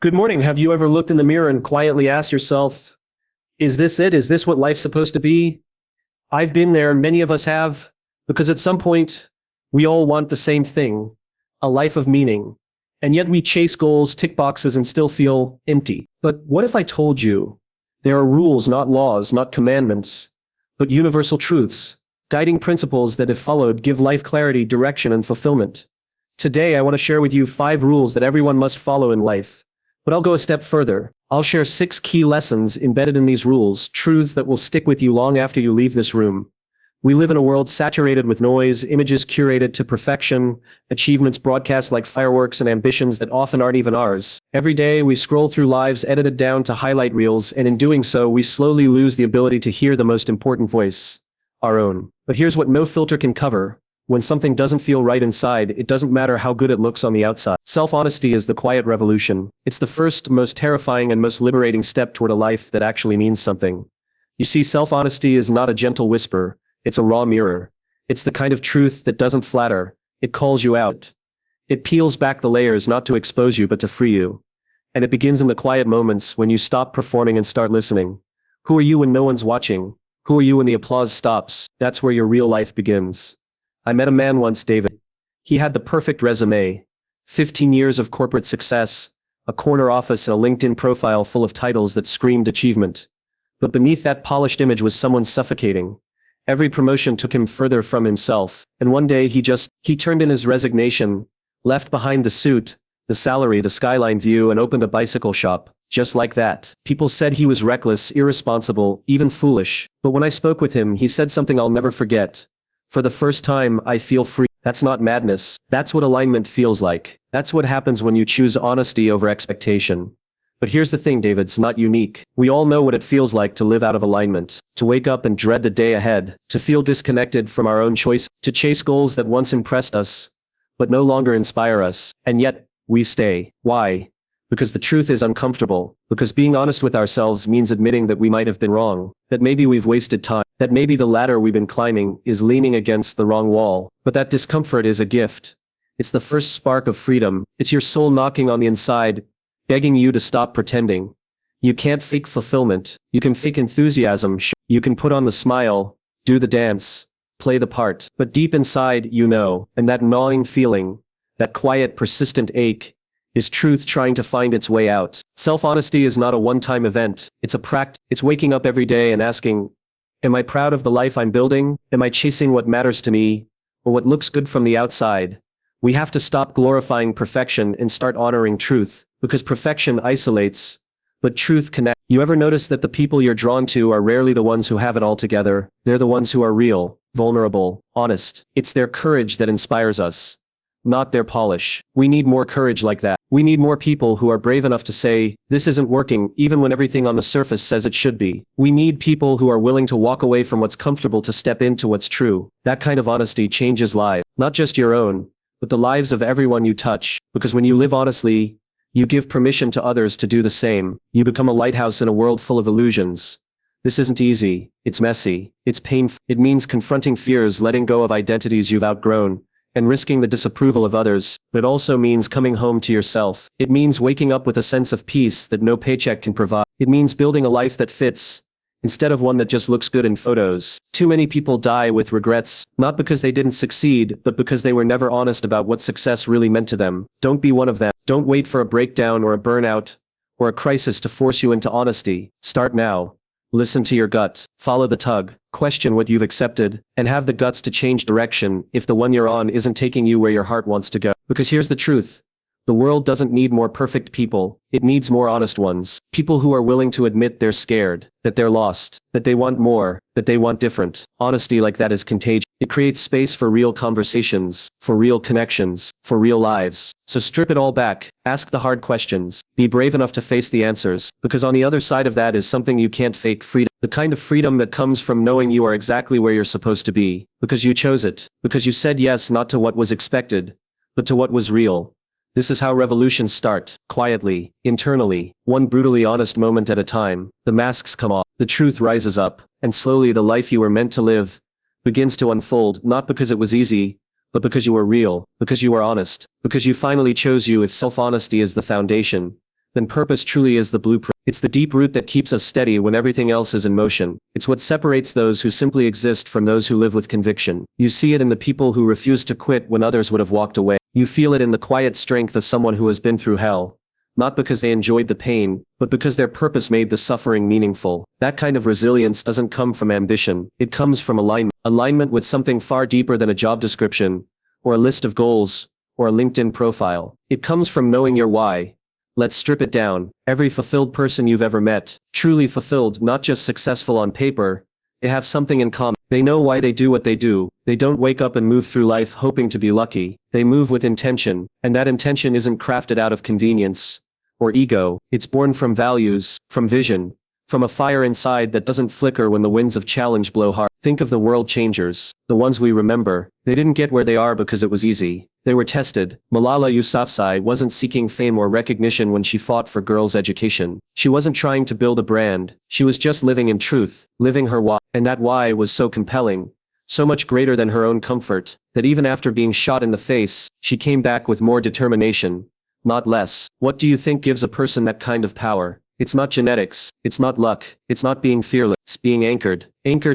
Good morning. Have you ever looked in the mirror and quietly asked yourself, is this it? Is this what life's supposed to be? I've been there, many of us have, because at some point, we all want the same thing, a life of meaning. And yet we chase goals, tick boxes, and still feel empty. But what if I told you there are rules, not laws, not commandments, but universal truths, guiding principles that, if followed, give life clarity, direction, and fulfillment? Today, I want to share with you 5 rules that everyone must follow in life. But I'll go a step further. I'll share 6 key lessons embedded in these rules, truths that will stick with you long after you leave this room. We live in a world saturated with noise, images curated to perfection, achievements broadcast like fireworks, and ambitions that often aren't even ours. Every day, we scroll through lives edited down to highlight reels, and in doing so, we slowly lose the ability to hear the most important voice, our own. But here's what no filter can cover. When something doesn't feel right inside, it doesn't matter how good it looks on the outside. Self-honesty is the quiet revolution. It's the first, most terrifying, and most liberating step toward a life that actually means something. You see, self-honesty is not a gentle whisper. It's a raw mirror. It's the kind of truth that doesn't flatter. It calls you out. It peels back the layers not to expose you but to free you. And it begins in the quiet moments when you stop performing and start listening. Who are you when no one's watching? Who are you when the applause stops? That's where your real life begins. I met a man once, David. He had the perfect resume. 15 years of corporate success, a corner office, and a LinkedIn profile full of titles that screamed achievement. But beneath that polished image was someone suffocating. Every promotion took him further from himself, and one day he turned in his resignation, left behind the suit, the salary, the skyline view, and opened a bicycle shop. Just like that. People said he was reckless, irresponsible, even foolish. But when I spoke with him, he said something I'll never forget. For the first time, I feel free. That's not madness. That's what alignment feels like. That's what happens when you choose honesty over expectation. But here's the thing, David, it's not unique. We all know what it feels like to live out of alignment, to wake up and dread the day ahead, to feel disconnected from our own choice, to chase goals that once impressed us, but no longer inspire us. And yet, we stay. Why? Because the truth is uncomfortable. Because being honest with ourselves means admitting that we might have been wrong, that maybe we've wasted time, that maybe the ladder we've been climbing is leaning against the wrong wall. But that discomfort is a gift. It's the first spark of freedom. It's your soul knocking on the inside, begging you to stop pretending. You can't fake fulfillment. You can fake enthusiasm. You can put on the smile, do the dance, play the part. But deep inside, you know, and that gnawing feeling, that quiet, persistent ache, is truth trying to find its way out. Self-honesty is not a one-time event. It's a practice. It's waking up every day and asking, am I proud of the life I'm building? Am I chasing what matters to me, or what looks good from the outside? We have to stop glorifying perfection and start honoring truth, because perfection isolates, but truth connects. You ever notice that the people you're drawn to are rarely the ones who have it all together? They're the ones who are real, vulnerable, honest. It's their courage that inspires us, not their polish. We need more courage like that. We need more people who are brave enough to say, this isn't working, even when everything on the surface says it should be. We need people who are willing to walk away from what's comfortable to step into what's true. That kind of honesty changes lives, not just your own, but the lives of everyone you touch. Because when you live honestly, you give permission to others to do the same. You become a lighthouse in a world full of illusions. This isn't easy. It's messy. It's painful. It means confronting fears, letting go of identities you've outgrown, and risking the disapproval of others. But it also means coming home to yourself. It means waking up with a sense of peace that no paycheck can provide. It means building a life that fits, instead of one that just looks good in photos. Too many people die with regrets, not because they didn't succeed, but because they were never honest about what success really meant to them. Don't be one of them. Don't wait for a breakdown or a burnout, or a crisis to force you into honesty. Start now. Listen to your gut. Follow the tug. Question what you've accepted, and have the guts to change direction if the one you're on isn't taking you where your heart wants to go. Because here's the truth. The world doesn't need more perfect people. It needs more honest ones. People who are willing to admit they're scared, that they're lost, that they want more, that they want different. Honesty like that is contagious. It creates space for real conversations, for real connections, for real lives. So strip it all back. Ask the hard questions. Be brave enough to face the answers. Because on the other side of that is something you can't fake: freedom. The kind of freedom that comes from knowing you are exactly where you're supposed to be. Because you chose it. Because you said yes not to what was expected, but to what was real. This is how revolutions start, quietly, internally, one brutally honest moment at a time. The masks come off, the truth rises up, and slowly the life you were meant to live begins to unfold, not because it was easy, but because you were real, because you were honest, because you finally chose you. If self-honesty is the foundation, then purpose truly is the blueprint. It's the deep root that keeps us steady when everything else is in motion. It's what separates those who simply exist from those who live with conviction. You see it in the people who refuse to quit when others would have walked away. You feel it in the quiet strength of someone who has been through hell. Not because they enjoyed the pain, but because their purpose made the suffering meaningful. That kind of resilience doesn't come from ambition. It comes from alignment. Alignment with something far deeper than a job description, or a list of goals, or a LinkedIn profile. It comes from knowing your why. Let's strip it down. Every fulfilled person you've ever met, truly fulfilled, not just successful on paper, they have something in common. They know why they do what they do. They don't wake up and move through life hoping to be lucky. They move with intention, and that intention isn't crafted out of convenience or ego. It's born from values, from vision, from a fire inside that doesn't flicker when the winds of challenge blow hard. Think of the world changers, the ones we remember. They didn't get where they are because it was easy. They were tested. Malala Yousafzai wasn't seeking fame or recognition when she fought for girls' education. She wasn't trying to build a brand. She was just living in truth, living her why. And that why was so compelling, so much greater than her own comfort, that even after being shot in the face, she came back with more determination, not less. What do you think gives a person that kind of power? It's not genetics, it's not luck, it's not being fearless, it's being anchored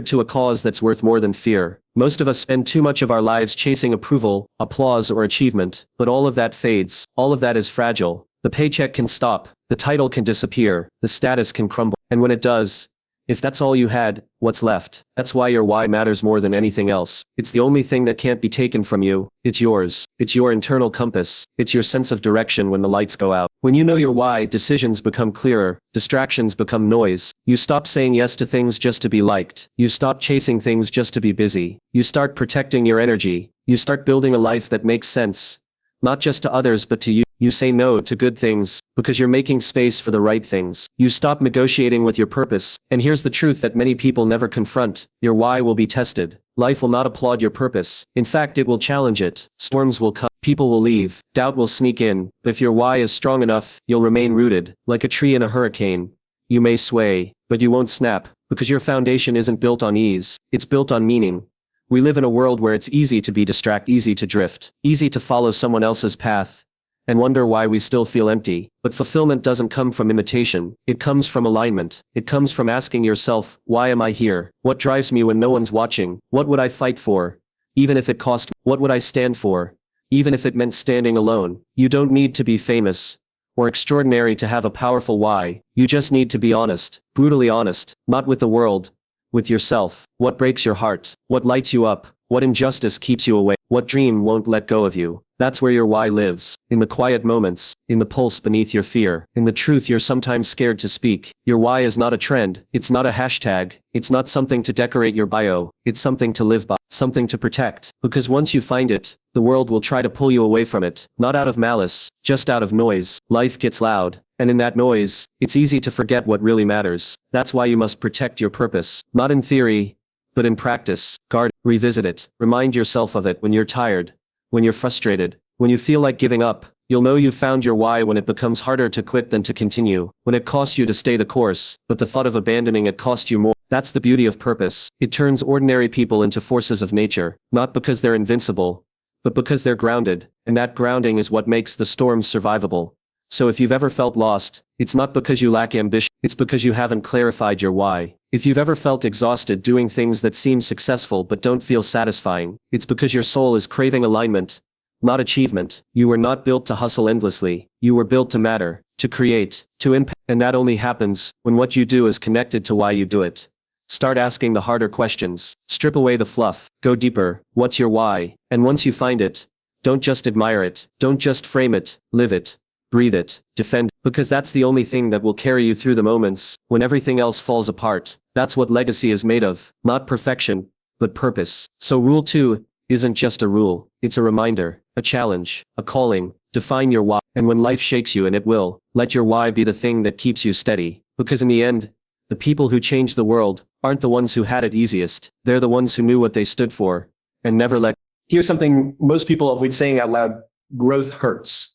to a cause that's worth more than fear. Most of us spend too much of our lives chasing approval, applause, or achievement, but all of that fades, all of that is fragile. The paycheck can stop, the title can disappear, the status can crumble, and when it does, if that's all you had, what's left? That's why your why matters more than anything else. It's the only thing that can't be taken from you. It's yours. It's your internal compass. It's your sense of direction when the lights go out. When you know your why, decisions become clearer, distractions become noise. You stop saying yes to things just to be liked. You stop chasing things just to be busy. You start protecting your energy. You start building a life that makes sense, not just to others but to you. You say no to good things, because you're making space for the right things. You stop negotiating with your purpose, and here's the truth that many people never confront. Your why will be tested. Life will not applaud your purpose. In fact, it will challenge it. Storms will come. People will leave. Doubt will sneak in. But if your why is strong enough, you'll remain rooted. Like a tree in a hurricane. You may sway, but you won't snap, because your foundation isn't built on ease. It's built on meaning. We live in a world where it's easy to be distracted, easy to drift, easy to follow someone else's path, and wonder why we still feel empty. But fulfillment doesn't come from imitation. It comes from alignment. It comes from asking yourself, why am I here? What drives me when no one's watching? What would I fight for, even if it cost me? What would I stand for, even if it meant standing alone? You don't need to be famous or extraordinary to have a powerful why. You just need to be honest, brutally honest, not with the world, with yourself. What breaks your heart? What lights you up? What injustice keeps you awake? What dream won't let go of you? That's where your why lives. In the quiet moments, in the pulse beneath your fear, in the truth you're sometimes scared to speak. Your why is not a trend. It's not a hashtag. It's not something to decorate your bio. It's something to live by, something to protect. Because once you find it, the world will try to pull you away from it. Not out of malice, just out of noise. Life gets loud, and in that noise, it's easy to forget what really matters. That's why you must protect your purpose. Not in theory, but in practice. Guard, revisit it. Remind yourself of it when you're tired, when you're frustrated, when you feel like giving up. You'll know you've found your why when it becomes harder to quit than to continue, when it costs you to stay the course, but the thought of abandoning it costs you more. That's the beauty of purpose. It turns ordinary people into forces of nature, not because they're invincible, but because they're grounded, and that grounding is what makes the storms survivable. So if you've ever felt lost, it's not because you lack ambition, it's because you haven't clarified your why. If you've ever felt exhausted doing things that seem successful but don't feel satisfying, it's because your soul is craving alignment, not achievement. You were not built to hustle endlessly. You were built to matter, to create, to impact. And that only happens when what you do is connected to why you do it. Start asking the harder questions. Strip away the fluff. Go deeper. What's your why? And once you find it, don't just admire it. Don't just frame it. Live it. Breathe it. Defend. Because that's the only thing that will carry you through the moments when everything else falls apart. That's what legacy is made of. Not perfection, but purpose. So rule 2 isn't just a rule. It's a reminder, a challenge, a calling. Define your why. And when life shakes you, and it will, let your why be the thing that keeps you steady. Because in the end, the people who change the world aren't the ones who had it easiest. They're the ones who knew what they stood for and never let. Here's something most people avoid saying out loud. Growth hurts.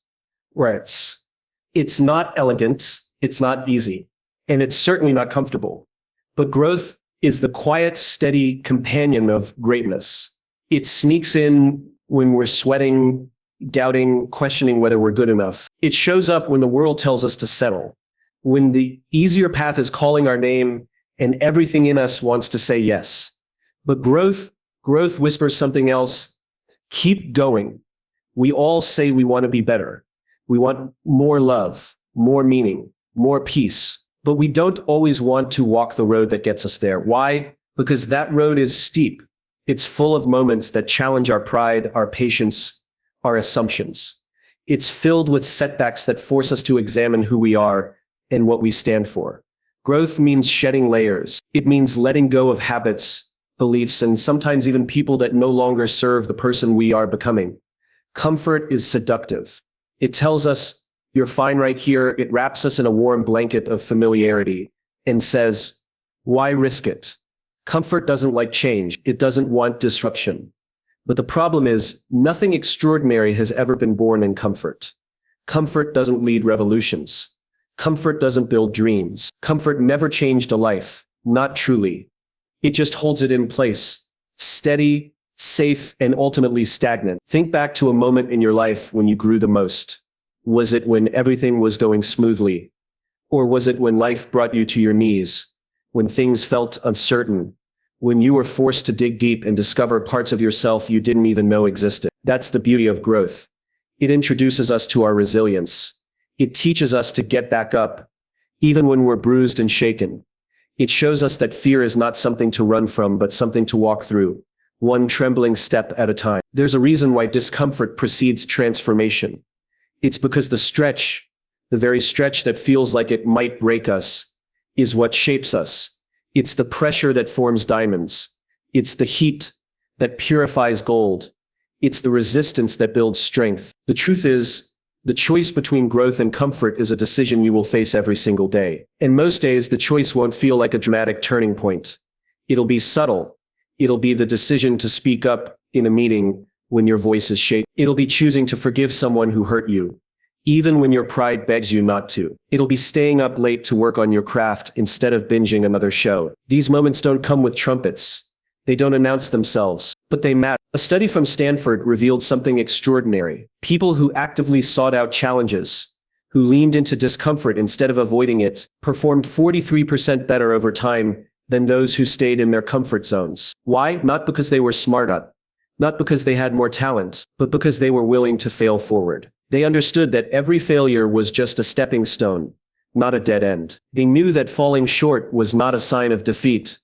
Right. It's not elegant. It's not easy. And it's certainly not comfortable. But growth is the quiet, steady companion of greatness. It sneaks in when we're sweating, doubting, questioning whether we're good enough. It shows up when the world tells us to settle, when the easier path is calling our name and everything in us wants to say yes. But growth whispers something else. Keep going. We all say we want to be better. We want more love, more meaning, more peace. But we don't always want to walk the road that gets us there. Why? Because that road is steep. It's full of moments that challenge our pride, our patience, our assumptions. It's filled with setbacks that force us to examine who we are and what we stand for. Growth means shedding layers. It means letting go of habits, beliefs, and sometimes even people that no longer serve the person we are becoming. Comfort is seductive. It tells us, "You're fine right here." It wraps us in a warm blanket of familiarity and says, "Why risk it?" Comfort doesn't like change. It doesn't want disruption. But the problem is, nothing extraordinary has ever been born in comfort. Comfort doesn't lead revolutions. Comfort doesn't build dreams. Comfort never changed a life, not truly. It just holds it in place, steady, safe, and ultimately stagnant. Think back to a moment in your life when you grew the most. Was it when everything was going smoothly? Or was it when life brought you to your knees? When things felt uncertain? When you were forced to dig deep and discover parts of yourself you didn't even know existed? That's the beauty of growth. It introduces us to our resilience. It teaches us to get back up, even when we're bruised and shaken. It shows us that fear is not something to run from, but something to walk through, one trembling step at a time. There's a reason why discomfort precedes transformation. It's because the very stretch that feels like it might break us, is what shapes us. It's the pressure that forms diamonds. It's the heat that purifies gold. It's the resistance that builds strength. The truth is, the choice between growth and comfort is a decision you will face every single day. And most days, the choice won't feel like a dramatic turning point. It'll be subtle. It'll be the decision to speak up in a meeting when your voice is shaken. It'll be choosing to forgive someone who hurt you, even when your pride begs you not to. It'll be staying up late to work on your craft instead of binging another show. These moments don't come with trumpets. They don't announce themselves, but they matter. A study from Stanford revealed something extraordinary. People who actively sought out challenges, who leaned into discomfort instead of avoiding it, performed 43% better over time than those who stayed in their comfort zones. Why? Not because they were smarter, not because they had more talent, but because they were willing to fail forward. They understood that every failure was just a stepping stone, not a dead end. They knew that falling short was not a sign of defeat,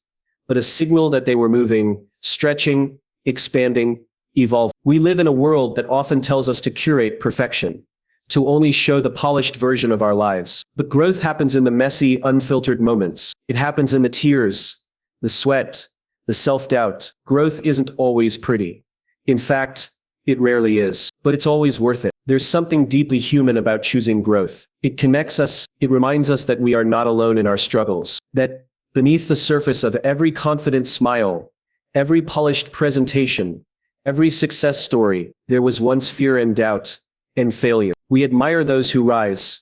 but a signal that they were moving, stretching, expanding, evolving. We live in a world that often tells us to curate perfection, to only show the polished version of our lives. But growth happens in the messy, unfiltered moments. It happens in the tears, the sweat, the self-doubt. Growth isn't always pretty. In fact, it rarely is, but it's always worth it. There's something deeply human about choosing growth. It connects us. It reminds us that we are not alone in our struggles, that beneath the surface of every confident smile, every polished presentation, every success story, there was once fear and doubt and failure. We admire those who rise,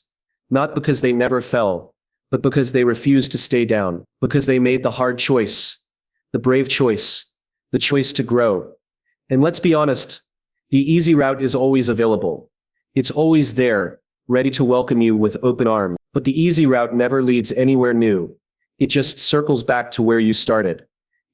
not because they never fell, but because they refused to stay down, because they made the hard choice, the brave choice, the choice to grow. And let's be honest, the easy route is always available. It's always there, ready to welcome you with open arms. But the easy route never leads anywhere new. It just circles back to where you started.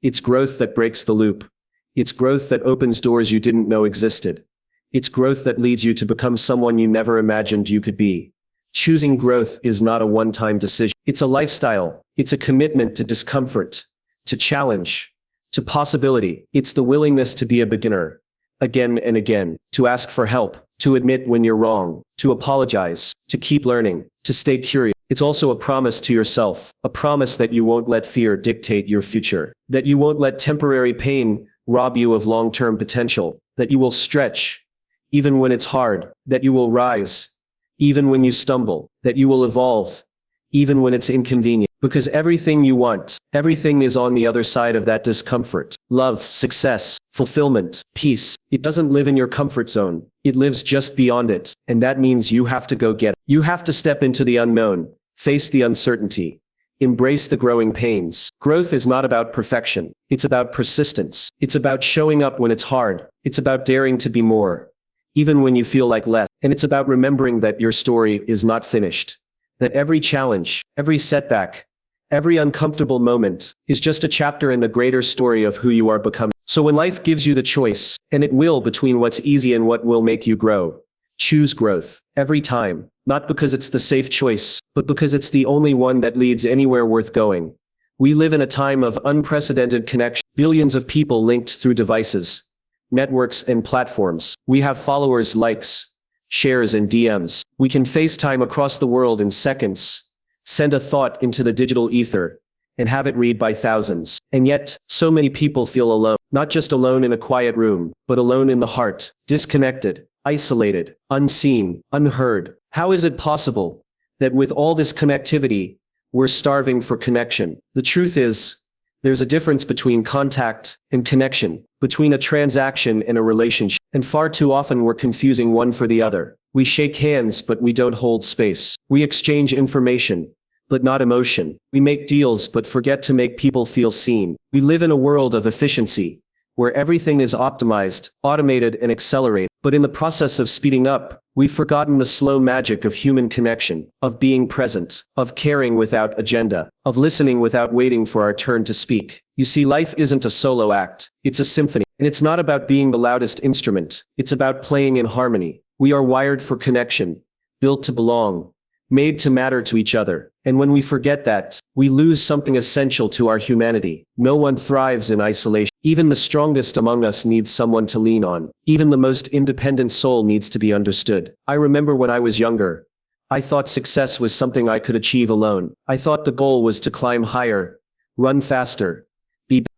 It's growth that breaks the loop. It's growth that opens doors you didn't know existed. It's growth that leads you to become someone you never imagined you could be. Choosing growth is not a one-time decision. It's a lifestyle. It's a commitment to discomfort, to challenge, to possibility. It's the willingness to be a beginner, again and again, to ask for help, to admit when you're wrong, to apologize, to keep learning, to stay curious. It's also a promise to yourself, a promise that you won't let fear dictate your future, that you won't let temporary pain rob you of long-term potential, that you will stretch, even when it's hard, that you will rise, even when you stumble, that you will evolve, even when it's inconvenient. Because everything you want, everything is on the other side of that discomfort. Love, success, fulfillment, peace. It doesn't live in your comfort zone. It lives just beyond it. And that means you have to go get it. You have to step into the unknown, face the uncertainty, embrace the growing pains. Growth is not about perfection. It's about persistence. It's about showing up when it's hard. It's about daring to be more, even when you feel like less. And it's about remembering that your story is not finished. That every challenge, every setback, every uncomfortable moment is just a chapter in the greater story of who you are becoming. So when life gives you the choice, and it will, between what's easy and what will make you grow, choose growth every time, not because it's the safe choice, but because it's the only one that leads anywhere worth going. We live in a time of unprecedented connection, billions of people linked through devices, networks, and platforms. We have followers, likes, shares, and DMs. We can FaceTime across the world in seconds, send a thought into the digital ether, and have it read by thousands. And yet, so many people feel alone, not just alone in a quiet room, but alone in the heart, disconnected, isolated, unseen, unheard. How is it possible that with all this connectivity, we're starving for connection? The truth is, there's a difference between contact and connection, between a transaction and a relationship, and far too often we're confusing one for the other. We shake hands, but we don't hold space. We exchange information, but not emotion. We make deals, but forget to make people feel seen. We live in a world of efficiency, where everything is optimized, automated, and accelerated. But in the process of speeding up, we've forgotten the slow magic of human connection, of being present, of caring without agenda, of listening without waiting for our turn to speak. You see, life isn't a solo act, it's a symphony. And it's not about being the loudest instrument, it's about playing in harmony. We are wired for connection, built to belong, made to matter to each other. And when we forget that, we lose something essential to our humanity. No one thrives in isolation. Even the strongest among us needs someone to lean on. Even the most independent soul needs to be understood. I remember when I was younger, I thought success was something I could achieve alone. I thought the goal was to climb higher, run faster,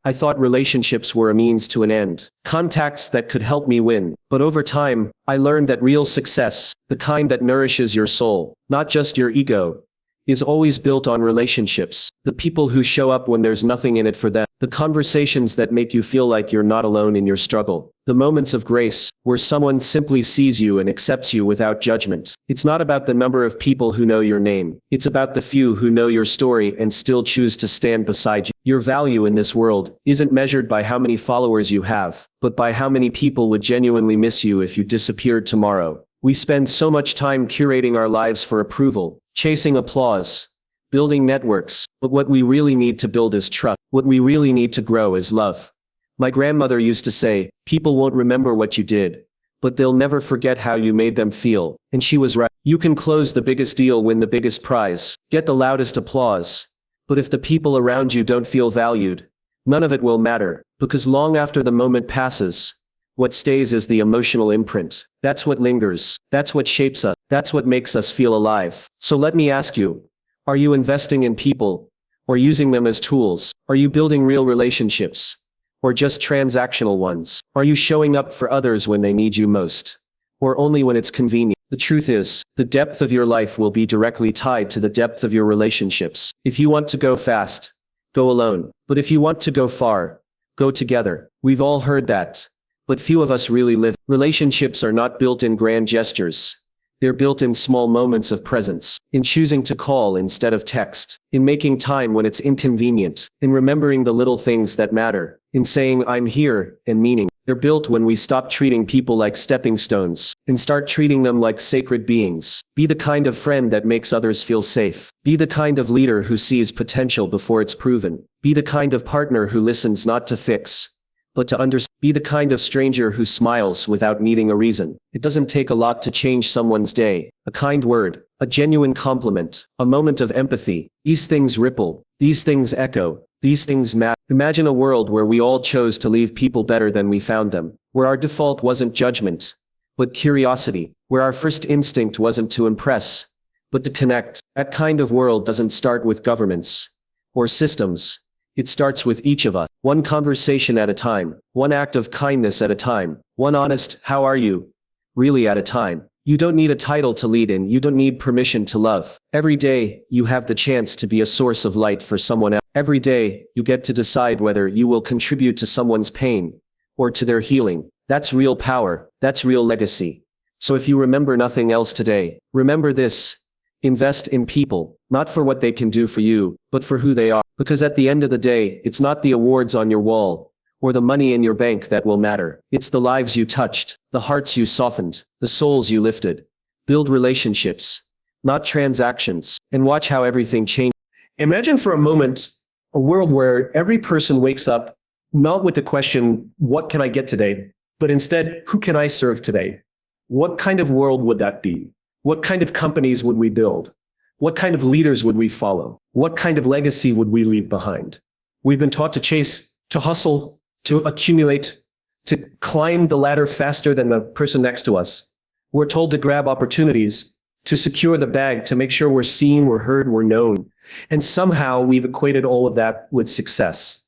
I thought relationships were a means to an end, contacts that could help me win. But over time, I learned that real success, the kind that nourishes your soul, not just your ego, is always built on relationships. The people who show up when there's nothing in it for them. The conversations that make you feel like you're not alone in your struggle. The moments of grace, where someone simply sees you and accepts you without judgment. It's not about the number of people who know your name. It's about the few who know your story and still choose to stand beside you. Your value in this world isn't measured by how many followers you have, but by how many people would genuinely miss you if you disappeared tomorrow. We spend so much time curating our lives for approval, chasing applause, building networks, but what we really need to build is trust. What we really need to grow is love. My grandmother used to say, people won't remember what you did, but they'll never forget how you made them feel. And she was right. You can close the biggest deal, win the biggest prize, get the loudest applause. But if the people around you don't feel valued, none of it will matter, because long after the moment passes, what stays is the emotional imprint. That's what lingers. That's what shapes us. That's what makes us feel alive. So let me ask you, are you investing in people, or using them as tools? Are you building real relationships, or just transactional ones? Are you showing up for others when they need you most, or only when it's convenient? The truth is, the depth of your life will be directly tied to the depth of your relationships. If you want to go fast, go alone. But if you want to go far, go together. We've all heard that, but few of us really live. Relationships are not built in grand gestures. They're built in small moments of presence, in choosing to call instead of text, in making time when it's inconvenient, in remembering the little things that matter, in saying I'm here, and meaning. They're built when we stop treating people like stepping stones, and start treating them like sacred beings. Be the kind of friend that makes others feel safe. Be the kind of leader who sees potential before it's proven. Be the kind of partner who listens not to fix, but to understand. Be the kind of stranger who smiles without needing a reason. It doesn't take a lot to change someone's day. A kind word, a genuine compliment, a moment of empathy. These things ripple. These things echo. These things matter. Imagine a world where we all chose to leave people better than we found them. Where our default wasn't judgment, but curiosity. Where our first instinct wasn't to impress, but to connect. That kind of world doesn't start with governments or systems. It starts with each of us. One conversation at a time, one act of kindness at a time, one honest, how are you, really at a time. You don't need a title to lead in, you don't need permission to love. Every day, you have the chance to be a source of light for someone else. Every day, you get to decide whether you will contribute to someone's pain or to their healing. That's real power, that's real legacy. So if you remember nothing else today, remember this. Invest in people, not for what they can do for you, but for who they are. Because at the end of the day, it's not the awards on your wall, or the money in your bank that will matter. It's the lives you touched, the hearts you softened, the souls you lifted. Build relationships, not transactions, and watch how everything changes. Imagine for a moment a world where every person wakes up not with the question, what can I get today? But instead, who can I serve today? What kind of world would that be? What kind of companies would we build? What kind of leaders would we follow? What kind of legacy would we leave behind? We've been taught to chase, to hustle, to accumulate, to climb the ladder faster than the person next to us. We're told to grab opportunities, to secure the bag, to make sure we're seen, we're heard, we're known. And somehow we've equated all of that with success.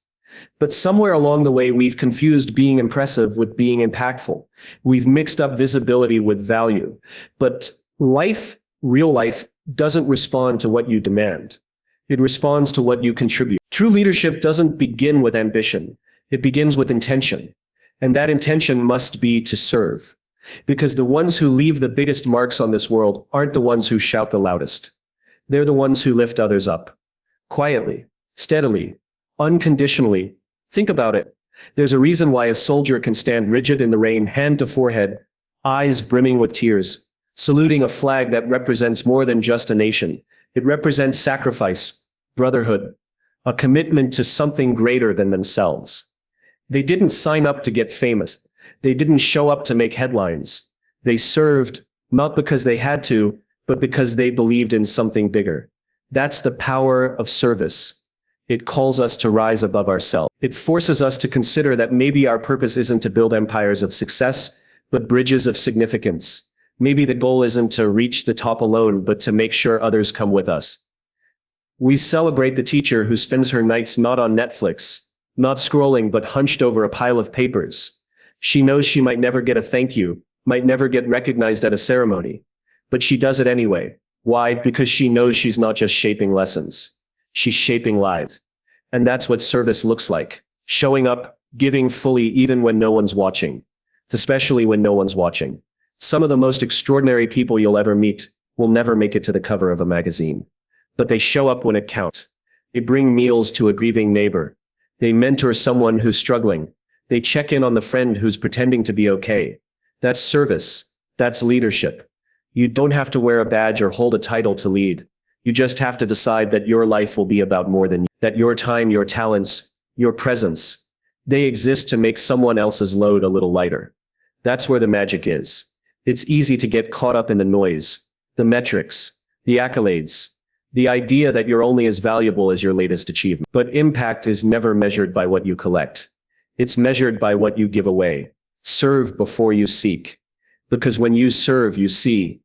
But somewhere along the way, we've confused being impressive with being impactful. We've mixed up visibility with value. But life, real life, doesn't respond to what you demand. It responds to what you contribute. True leadership doesn't begin with ambition. It begins with intention. And that intention must be to serve. Because the ones who leave the biggest marks on this world aren't the ones who shout the loudest. They're the ones who lift others up. Quietly, steadily, unconditionally. Think about it. There's a reason why a soldier can stand rigid in the rain, hand to forehead, eyes brimming with tears, saluting a flag that represents more than just a nation. It represents sacrifice, brotherhood, a commitment to something greater than themselves. They didn't sign up to get famous. They didn't show up to make headlines. They served, not because they had to, but because they believed in something bigger. That's the power of service. It calls us to rise above ourselves. It forces us to consider that maybe our purpose isn't to build empires of success, but bridges of significance. Maybe the goal isn't to reach the top alone, but to make sure others come with us. We celebrate the teacher who spends her nights not on Netflix, not scrolling, but hunched over a pile of papers. She knows she might never get a thank you, might never get recognized at a ceremony, but she does it anyway. Why? Because she knows she's not just shaping lessons. She's shaping lives. And that's what service looks like. Showing up, giving fully even when no one's watching. Especially when no one's watching. Some of the most extraordinary people you'll ever meet will never make it to the cover of a magazine. But they show up when it counts. They bring meals to a grieving neighbor. They mentor someone who's struggling. They check in on the friend who's pretending to be okay. That's service. That's leadership. You don't have to wear a badge or hold a title to lead. You just have to decide that your life will be about more than you. That your time, your talents, your presence, they exist to make someone else's load a little lighter. That's where the magic is. It's easy to get caught up in the noise, the metrics, the accolades, the idea that you're only as valuable as your latest achievement. But impact is never measured by what you collect. It's measured by what you give away. Serve before you seek. Because when you serve, you see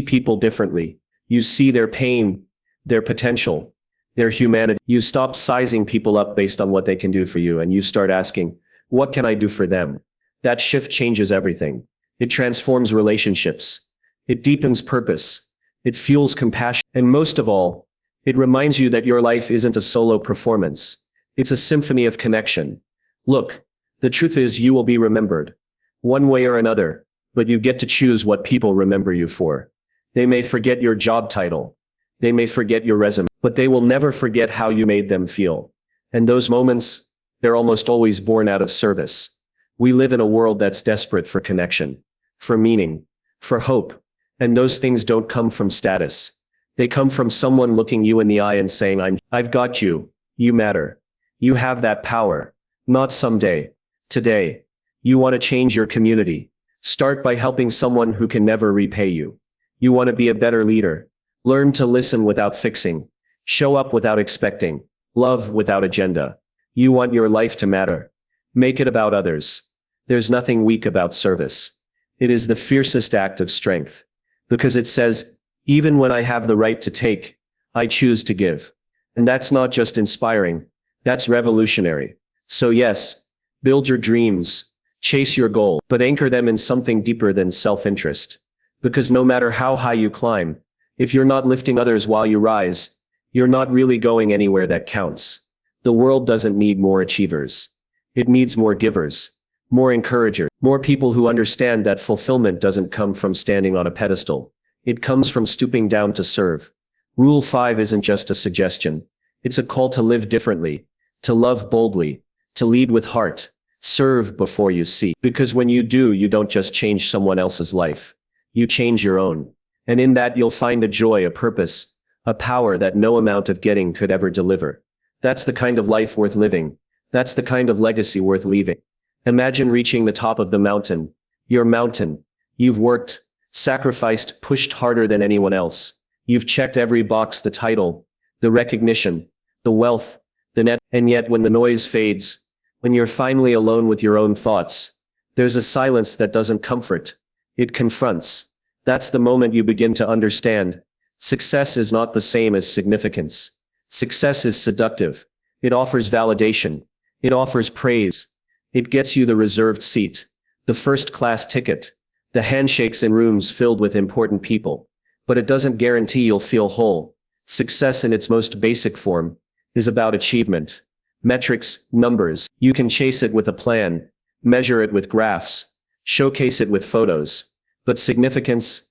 people differently. You see their pain, their potential, their humanity. You stop sizing people up based on what they can do for you, and you start asking, what can I do for them? That shift changes everything. It transforms relationships. It deepens purpose. It fuels compassion. And most of all, it reminds you that your life isn't a solo performance. It's a symphony of connection. Look, the truth is you will be remembered. One way or another, but you get to choose what people remember you for. They may forget your job title. They may forget your resume, but they will never forget how you made them feel. And those moments, they're almost always born out of service. We live in a world that's desperate for connection, for meaning, for hope. And those things don't come from status. They come from someone looking you in the eye and saying, I've got you. You matter. You have that power. Not someday. Today. You want to change your community. Start by helping someone who can never repay you. You want to be a better leader. Learn to listen without fixing. Show up without expecting. Love without agenda. You want your life to matter. Make it about others. There's nothing weak about service. It is the fiercest act of strength. Because it says, even when I have the right to take, I choose to give. And that's not just inspiring. That's revolutionary. So yes, build your dreams. Chase your goal, but anchor them in something deeper than self-interest. Because no matter how high you climb, if you're not lifting others while you rise, you're not really going anywhere that counts. The world doesn't need more achievers. It needs more givers, more encouragers, more people who understand that fulfillment doesn't come from standing on a pedestal. It comes from stooping down to serve. Rule 5 isn't just a suggestion. It's a call to live differently, to love boldly, to lead with heart. Serve before you seek. Because when you do, you don't just change someone else's life. you change your own. And in that you'll find a joy, a purpose, a power that no amount of getting could ever deliver. That's the kind of life worth living. That's the kind of legacy worth leaving. Imagine reaching the top of the mountain. Your mountain. You've worked, sacrificed, pushed harder than anyone else. You've checked every box, the title, the recognition, the wealth, the net. And yet when the noise fades, when you're finally alone with your own thoughts, there's a silence that doesn't comfort. It confronts. That's the moment you begin to understand. Success is not the same as significance. Success is seductive. It offers validation. It offers praise. It gets you the reserved seat, the first-class ticket, the handshakes in rooms filled with important people. But it doesn't guarantee you'll feel whole. Success in its most basic form is about achievement. Metrics, numbers. You can chase it with a plan, measure it with graphs, showcase it with photos. But significance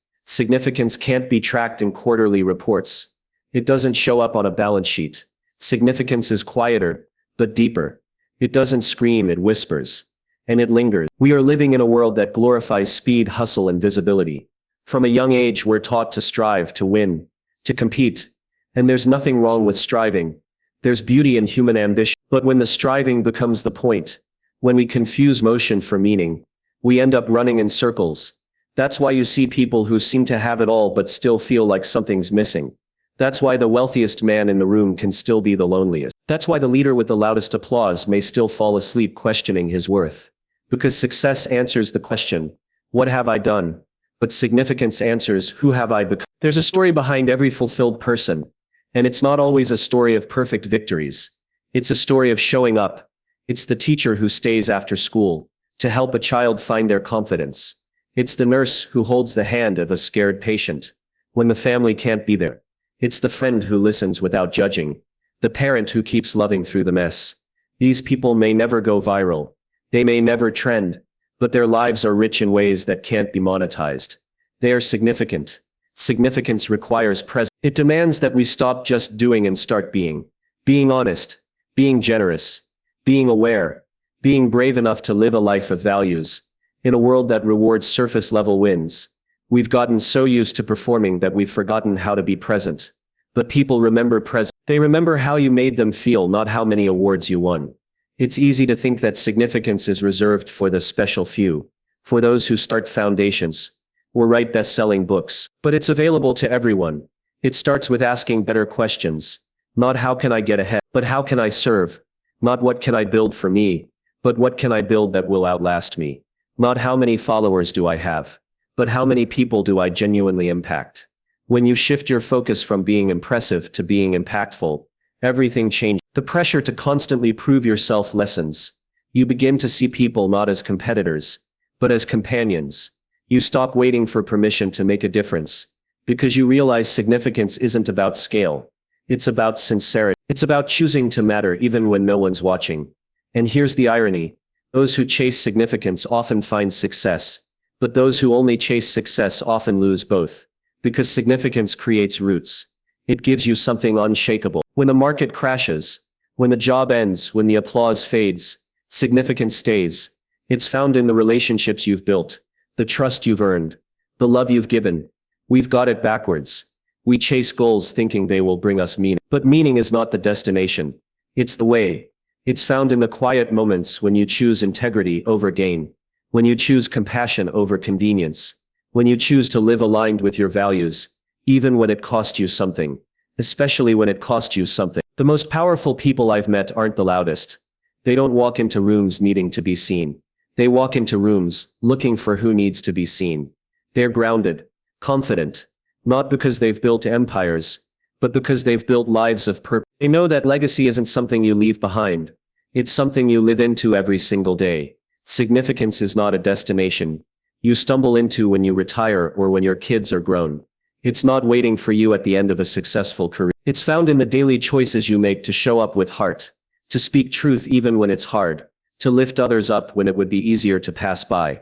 can't be tracked in quarterly reports. It doesn't show up on a balance sheet. Significance is quieter, but deeper. It doesn't scream, it whispers. And it lingers. We are living in a world that glorifies speed, hustle, and visibility. From a young age, we're taught to strive, to win, to compete. And there's nothing wrong with striving. There's beauty in human ambition. But when the striving becomes the point, when we confuse motion for meaning, we end up running in circles. That's why you see people who seem to have it all but still feel like something's missing. That's why the wealthiest man in the room can still be the loneliest. That's why the leader with the loudest applause may still fall asleep questioning his worth. Because success answers the question, what have I done? But significance answers, who have I become? There's a story behind every fulfilled person. And it's not always a story of perfect victories. It's a story of showing up. It's the teacher who stays after school to help a child find their confidence. It's the nurse who holds the hand of a scared patient when the family can't be there. It's the friend who listens without judging. The parent who keeps loving through the mess. These people may never go viral. They may never trend, but their lives are rich in ways that can't be monetized. They are significant. Significance requires presence. It demands that we stop just doing and start being. Being honest, being generous, being aware, being brave enough to live a life of values. In a world that rewards surface-level wins, we've gotten so used to performing that we've forgotten how to be present. But people remember present. They remember how you made them feel, not how many awards you won. It's easy to think that significance is reserved for the special few, for those who start foundations or write best-selling books. But it's available to everyone. It starts with asking better questions. Not how can I get ahead, but how can I serve? Not what can I build for me, but what can I build that will outlast me? Not how many followers do I have, but how many people do I genuinely impact? When you shift your focus from being impressive to being impactful, everything changes. The pressure to constantly prove yourself lessens. You begin to see people not as competitors, but as companions. You stop waiting for permission to make a difference, because you realize significance isn't about scale. It's about sincerity. It's about choosing to matter even when no one's watching. And here's the irony. Those who chase significance often find success, but those who only chase success often lose both. Because significance creates roots. It gives you something unshakable. When the market crashes, when the job ends, when the applause fades, significance stays. It's found in the relationships you've built, the trust you've earned, the love you've given. We've got it backwards. We chase goals thinking they will bring us meaning. But meaning is not the destination. It's the way. It's found in the quiet moments when you choose integrity over gain, when you choose compassion over convenience, when you choose to live aligned with your values, even when it costs you something, especially when it costs you something. The most powerful people I've met aren't the loudest. They don't walk into rooms needing to be seen. They walk into rooms looking for who needs to be seen. They're grounded, confident, not because they've built empires, but because they've built lives of purpose. They know that legacy isn't something you leave behind. It's something you live into every single day. Significance is not a destination you stumble into when you retire or when your kids are grown. It's not waiting for you at the end of a successful career. It's found in the daily choices you make to show up with heart, to speak truth even when it's hard, to lift others up when it would be easier to pass by.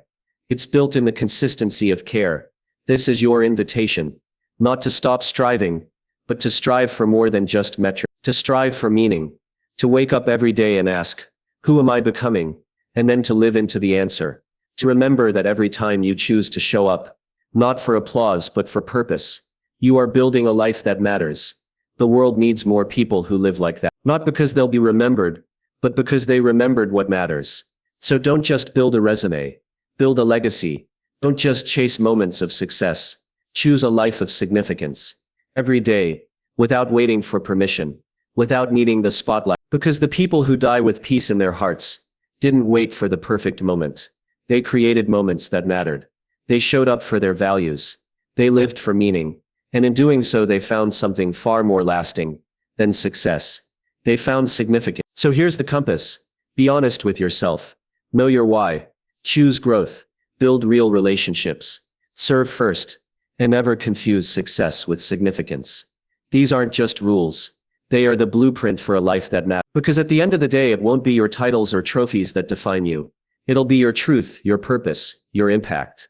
It's built in the consistency of care. This is your invitation, not to stop striving, but to strive for more than just metrics, to strive for meaning, to wake up every day and ask, who am I becoming? And then to live into the answer. To remember that every time you choose to show up, not for applause, but for purpose. You are building a life that matters. The world needs more people who live like that. Not because they'll be remembered, but because they remembered what matters. So don't just build a resume. Build a legacy. Don't just chase moments of success. Choose a life of significance. Every day, without waiting for permission, without needing the spotlight. Because the people who die with peace in their hearts didn't wait for the perfect moment. They created moments that mattered. They showed up for their values. They lived for meaning. And in doing so, they found something far more lasting than success. They found significance. So here's the compass. Be honest with yourself. Know your why. Choose growth. Build real relationships. Serve first. And never confuse success with significance. These aren't just rules. They are the blueprint for a life that matters. Because at the end of the day, it won't be your titles or trophies that define you. It'll be your truth, your purpose, your impact.